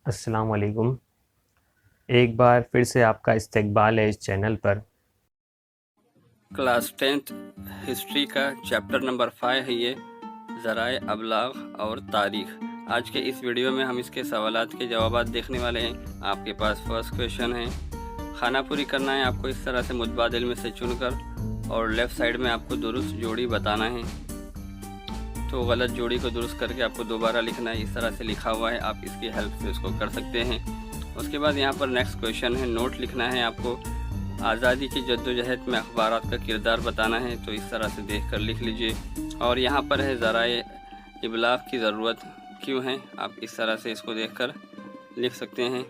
السلام علیکم۔ ایک بار پھر سے آپ کا استقبال ہے اس چینل پر۔ کلاس 10th ہسٹری کا چیپٹر نمبر 5 ہے یہ ذرائع ابلاغ اور تاریخ۔ آج کے اس ویڈیو میں ہم اس کے سوالات کے جوابات دیکھنے والے ہیں۔ آپ کے پاس فرسٹ کویشچن ہے، خانہ پوری کرنا ہے آپ کو اس طرح سے متبادل میں سے چن کر، اور لیفٹ سائڈ میں آپ کو درست جوڑی بتانا ہے، تو غلط جوڑی کو درست کر کے آپ کو دوبارہ لکھنا ہے۔ اس طرح سے لکھا ہوا ہے، آپ اس کی ہیلپ سے اس کو کر سکتے ہیں۔ اس کے بعد یہاں پر نیکسٹ کویشچن ہے، نوٹ لکھنا ہے آپ کو، آزادی کی جدوجہد میں اخبارات کا کردار بتانا ہے، تو اس طرح سے دیکھ کر لکھ لیجئے۔ اور یہاں پر ہے ذرائع ابلاغ کی ضرورت کیوں ہے، آپ اس طرح سے اس کو دیکھ کر لکھ سکتے ہیں،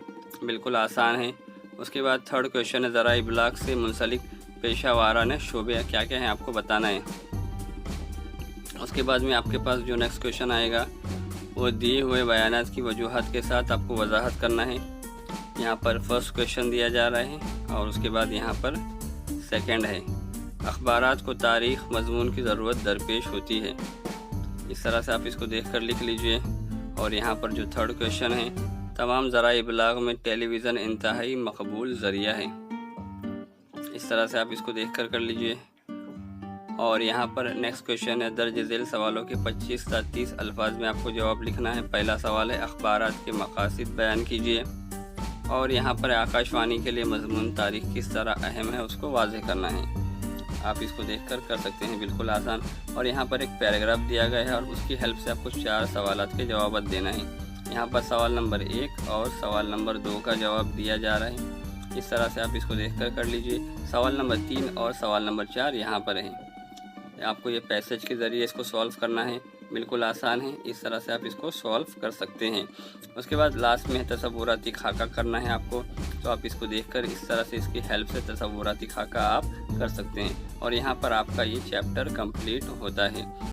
بالکل آسان ہے۔ اس کے بعد تھرڈ کویشچن ہے، ذرائع ابلاغ سے منسلک پیشہ وارانہ شعبے کیا کیا ہیں آپ کو بتانا ہے۔ اس کے بعد میں آپ کے پاس جو نیکسٹ کویشچن آئے گا وہ دیے ہوئے بیانات کی وجوہات کے ساتھ آپ کو وضاحت کرنا ہے۔ یہاں پر فرسٹ کویشچن دیا جا رہا ہے، اور اس کے بعد یہاں پر سیکنڈ ہے، اخبارات کو تاریخ مضمون کی ضرورت درپیش ہوتی ہے۔ اس طرح سے آپ اس کو دیکھ کر لکھ لیجئے۔ اور یہاں پر جو تھرڈ کویشچن ہے، تمام ذرائع ابلاغ میں ٹیلی ویژن انتہائی مقبول ذریعہ ہے۔ اس طرح سے آپ اس کو دیکھ کر لیجئے۔ اور یہاں پر نیکسٹ کویشچن ہے، درج ذیل سوالوں کے 25 تا 30 الفاظ میں آپ کو جواب لکھنا ہے۔ پہلا سوال ہے، اخبارات کے مقاصد بیان کیجیے۔ اور یہاں پر آکاش وانی کے لیے مضمون تاریخ کس طرح اہم ہے اس کو واضح کرنا ہے۔ آپ اس کو دیکھ کر سکتے ہیں، بالکل آسان۔ اور یہاں پر ایک پیراگراف دیا گیا ہے، اور اس کی ہیلپ سے آپ کو 4 سوالات کے جوابات دینا ہے۔ یہاں پر سوال نمبر 1 اور سوال نمبر 2 کا جواب دیا جا رہا ہے۔ اس طرح سے آپ اس کو دیکھ کر لیجئے۔ سوال نمبر 3 اور سوال نمبر 4 یہاں پر ہیں۔ آپ کو یہ پیسج کے ذریعے اس کو سولو کرنا ہے، بالکل آسان ہے۔ اس طرح سے آپ اس کو سولو کر سکتے ہیں۔ اس کے بعد لاسٹ میں تصوراتی خاکہ کرنا ہے آپ کو، تو آپ اس کو دیکھ کر اس طرح سے اس کی ہیلپ سے تصوراتی خاکہ آپ کر سکتے ہیں۔ اور یہاں پر آپ کا یہ چیپٹر کمپلیٹ ہوتا ہے۔